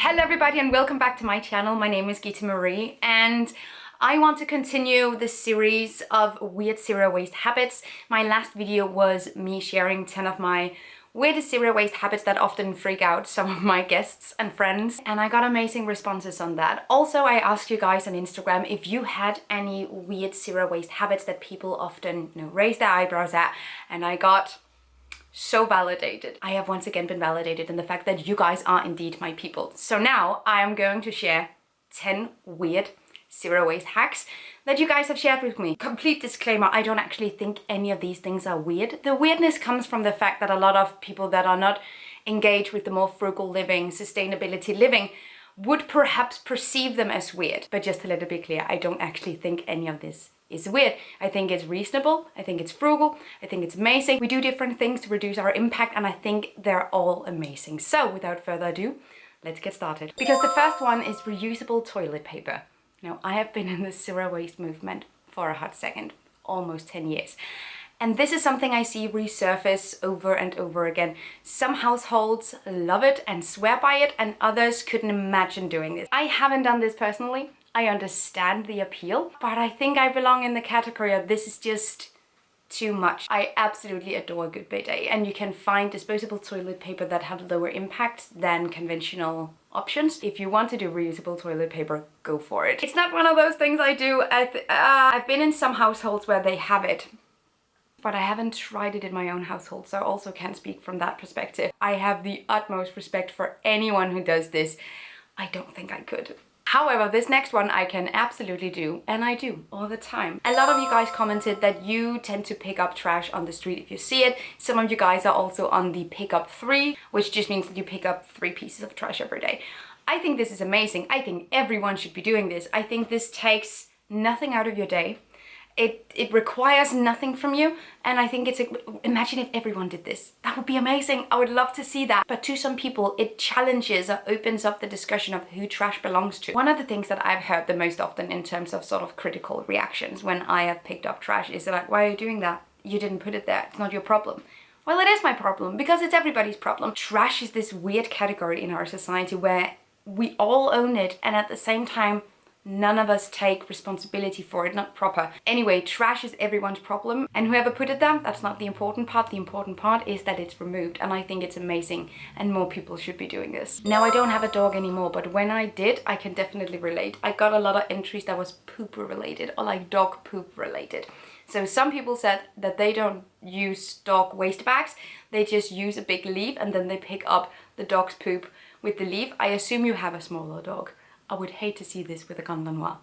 Hello everybody and welcome back to my channel. My name is Gita Marie and I want to continue this series of weird zero waste habits. My last video was me sharing 10 of my weirdest zero waste habits that often freak out some of my guests and friends, and I got amazing responses on that. Also, I asked you guys on Instagram if you had any weird zero waste habits that people often raise their eyebrows at, and I got so validated. I have once again been validated in the fact that you guys are indeed my people. So now I am going to share 10 weird zero waste hacks that you guys have shared with me. Complete disclaimer, I don't actually think any of these things are weird. The weirdness comes from the fact that a lot of people that are not engaged with the more frugal living, sustainability living, would perhaps perceive them as weird. But just to let it be clear, I don't actually think any of this is weird. I think it's reasonable, I think it's frugal, I think it's amazing. We do different things to reduce our impact and I think they're all amazing. So without further ado, let's get started. Because the first one is reusable toilet paper. Now, I have been in the zero waste movement for a hot second, almost 10 years. And this is something I see resurface over and over again. Some households love it and swear by it, and others couldn't imagine doing this. I haven't done this personally. I understand the appeal, but I think I belong in the category of this is just too much. I absolutely adore a good bidet, and you can find disposable toilet paper that have lower impacts than conventional options. If you want to do reusable toilet paper, go for it. It's not one of those things I do. I've been in some households where they have it, but I haven't tried it in my own household, so I also can't speak from that perspective. I have the utmost respect for anyone who does this. I don't think I could. However, this next one I can absolutely do, and I do all the time. A lot of you guys commented that you tend to pick up trash on the street if you see it. Some of you guys are also on the pick up 3, which just means that you pick up 3 pieces of trash every day. I think this is amazing. I think everyone should be doing this. I think this takes nothing out of your day. It requires nothing from you, and I think imagine if everyone did this. That would be amazing. I would love to see that. But to some people, it challenges or opens up the discussion of who trash belongs to. One of the things that I've heard the most often in terms of sort of critical reactions when I have picked up trash is like, why are you doing that? You didn't put it there. It's not your problem. Well, it is my problem because it's everybody's problem. Trash is this weird category in our society where we all own it, and at the same time, none of us take responsibility for it, not proper. Anyway, trash is everyone's problem, and whoever put it there, that's not the important part. The important part is that it's removed, and I think it's amazing, and more people should be doing this. Now, I don't have a dog anymore, but when I did, I can definitely relate. I got a lot of entries that was poop related, or like dog poop related. So some people said that they don't use dog waste bags, they just use a big leaf, and then they pick up the dog's poop with the leaf. I assume you have a smaller dog. I would hate to see this with a Grand Danois.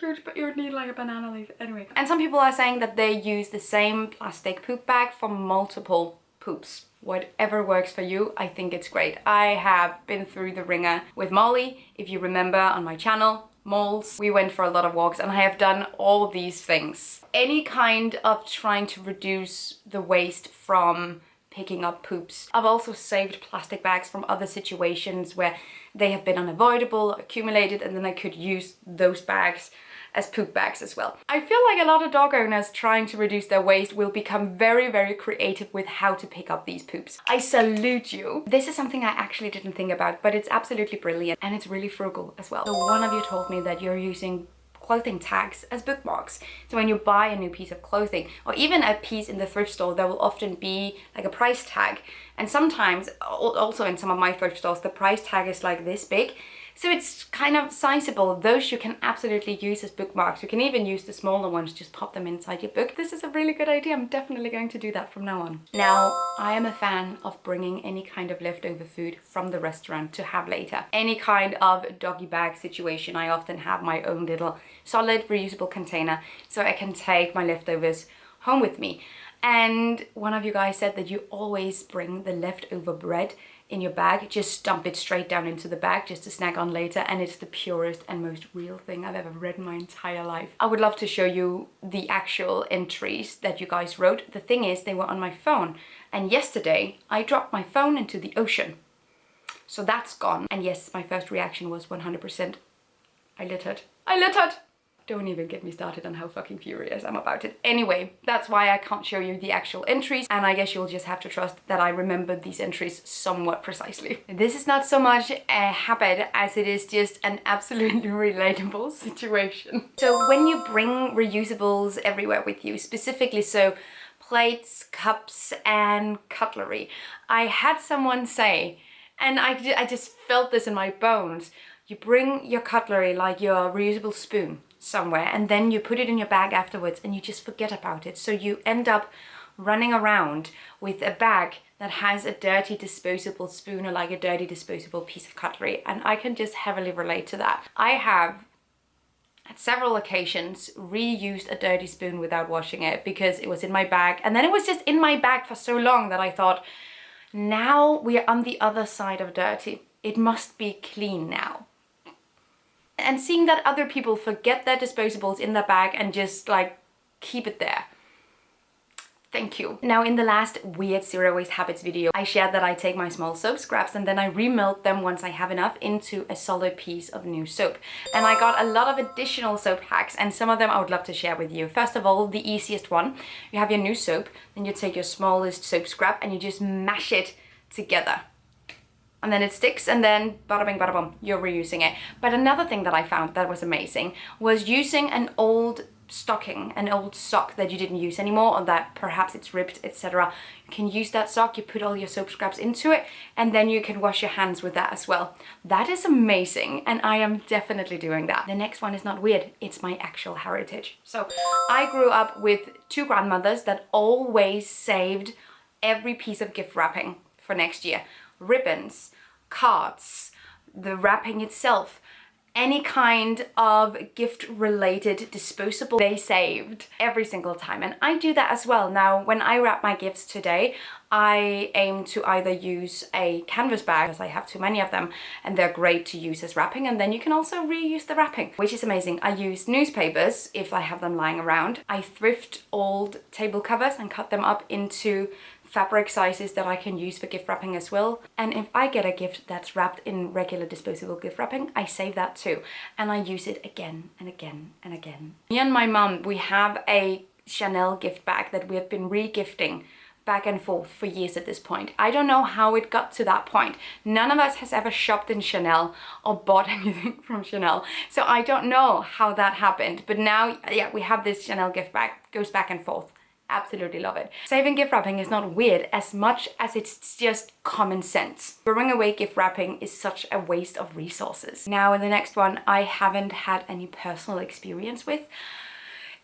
But you would need like a banana leaf anyway. And some people are saying that they use the same plastic poop bag for multiple poops. Whatever works for you, I think it's great. I have been through the ringer with Molly. If you remember on my channel, Moles, we went for a lot of walks and I have done all these things. Any kind of trying to reduce the waste from picking up poops. I've also saved plastic bags from other situations where they have been unavoidable, accumulated, and then I could use those bags as poop bags as well. I feel like a lot of dog owners trying to reduce their waste will become very, very creative with how to pick up these poops. I salute you. This is something I actually didn't think about, but it's absolutely brilliant and it's really frugal as well. So one of you told me that you're using clothing tags as bookmarks. So when you buy a new piece of clothing or even a piece in the thrift store, there will often be like a price tag. And sometimes also in some of my thrift stores, the price tag is like this big. So it's kind of sizable. Those you can absolutely use as bookmarks. You can even use the smaller ones, just pop them inside your book. This is a really good idea. I'm definitely going to do that from now on. Now, I am a fan of bringing any kind of leftover food from the restaurant to have later. Any kind of doggy bag situation, I often have my own little solid reusable container so I can take my leftovers home with me. And one of you guys said that you always bring the leftover bread in your bag, just dump it straight down into the bag just to snack on later, and it's the purest and most real thing I've ever read in my entire life. I would love to show you the actual entries that you guys wrote. The thing is, they were on my phone, and yesterday I dropped my phone into the ocean. So that's gone. And yes, my first reaction was 100%, I littered. I littered! Don't even get me started on how fucking furious I'm about it. Anyway, that's why I can't show you the actual entries, and I guess you'll just have to trust that I remember these entries somewhat precisely. This is not so much a habit as it is just an absolutely relatable situation. So when you bring reusables everywhere with you, specifically so plates, cups, and cutlery, I had someone say, and I just felt this in my bones, you bring your cutlery, like your reusable spoon, somewhere, and then you put it in your bag afterwards and you just forget about it. So you end up running around with a bag that has a dirty disposable spoon or like a dirty disposable piece of cutlery, and I can just heavily relate to that. I have at several occasions reused a dirty spoon without washing it because it was in my bag, and then it was just in my bag for so long that I thought, now we are on the other side of dirty. It must be clean now. And seeing that other people forget their disposables in their bag and just like keep it there. Thank you. Now in the last weird zero waste habits video, I shared that I take my small soap scraps and then I remelt them once I have enough into a solid piece of new soap. And I got a lot of additional soap hacks, and some of them I would love to share with you. First of all, the easiest one, you have your new soap, then you take your smallest soap scrap and you just mash it together. And then it sticks, and then bada bing bada boom, you're reusing it. But another thing that I found that was amazing was using an old stocking, an old sock that you didn't use anymore, or that perhaps it's ripped, etc. You can use that sock, you put all your soap scraps into it, and then you can wash your hands with that as well. That is amazing, and I am definitely doing that. The next one is not weird, it's my actual heritage. So I grew up with two grandmothers that always saved every piece of gift wrapping for next year. Ribbons, cards, the wrapping itself, any kind of gift related disposable, they saved every single time. And I do that as well. Now, when I wrap my gifts today, I aim to either use a canvas bag, because I have too many of them, and they're great to use as wrapping, and then you can also reuse the wrapping, which is amazing. I use newspapers if I have them lying around. I thrift old table covers and cut them up into fabric sizes that I can use for gift wrapping as well. And if I get a gift that's wrapped in regular disposable gift wrapping, I save that too, and I use it again and again and again. Me and my mum, we have a Chanel gift bag that we have been re-gifting back and forth for years at this point. I don't know how it got to that point. None of us has ever shopped in Chanel or bought anything from Chanel, so I don't know how that happened. But now, yeah, we have this Chanel gift bag, goes back and forth. Absolutely love it. Saving gift wrapping is not weird as much as it's just common sense. Throwing away gift wrapping is such a waste of resources. Now in the next one, I haven't had any personal experience with.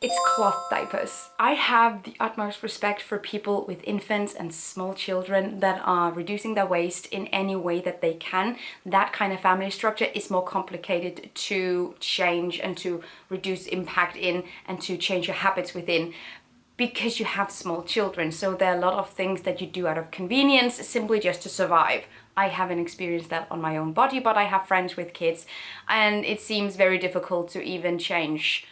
It's cloth diapers. I have the utmost respect for people with infants and small children that are reducing their waste in any way that they can. That kind of family structure is more complicated to change and to reduce impact in and to change your habits within, because you have small children. So there are a lot of things that you do out of convenience simply just to survive. I haven't experienced that on my own body, but I have friends with kids, and it seems very difficult to even change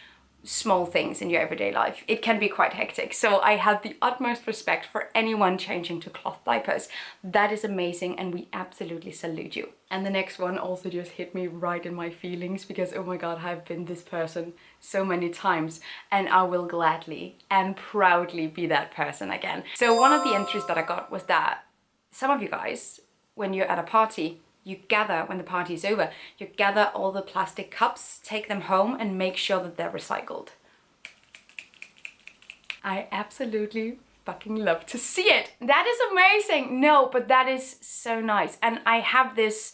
small things in your everyday life. It can be quite hectic. So I have the utmost respect for anyone changing to cloth diapers. That is amazing, and we absolutely salute you. And the next one also just hit me right in my feelings, because oh my god, I've been this person so many times, and I will gladly and proudly be that person again. So one of the entries that I got was that some of you guys, when you're at a party, you gather, when the party is over, you gather all the plastic cups, take them home, and make sure that they're recycled. I absolutely fucking love to see it. That is amazing. No, but that is so nice. And I have this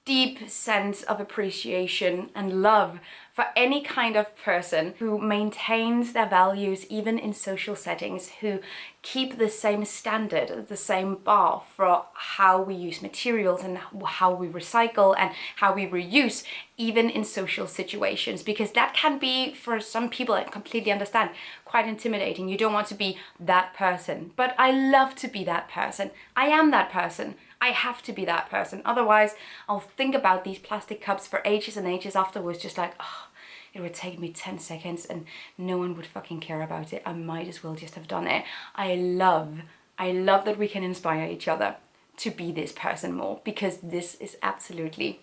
deep sense of appreciation and love for any kind of person who maintains their values even in social settings, who keep the same standard, the same bar for how we use materials and how we recycle and how we reuse, even in social situations, because that can be, for some people, I completely understand, quite intimidating. You don't want to be that person, but I love to be that person. I am that person. I have to be that person. Otherwise, I'll think about these plastic cups for ages and ages afterwards, just like, oh, it would take me 10 seconds and no one would fucking care about it. I might as well just have done it. I love that we can inspire each other to be this person more, because this is absolutely,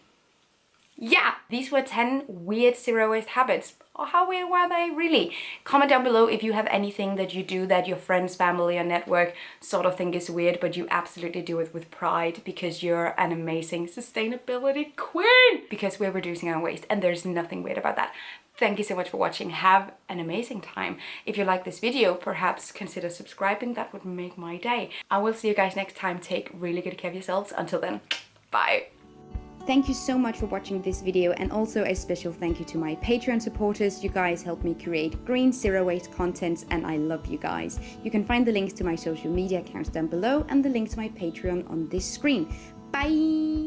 yeah, these were 10 weird zero waste habits. Or how weird were they really? Comment down below if you have anything that you do that your friends, family, or network sort of think is weird, but you absolutely do it with pride because you're an amazing sustainability queen. Because we're reducing our waste and there's nothing weird about that. Thank you so much for watching. Have an amazing time. If you like this video, perhaps consider subscribing. That would make my day. I will see you guys next time. Take really good care of yourselves. Until then, bye. Thank you so much for watching this video, and also a special thank you to my Patreon supporters. You guys help me create green zero waste content and I love you guys. You can find the links to my social media accounts down below and the link to my Patreon on this screen. Bye!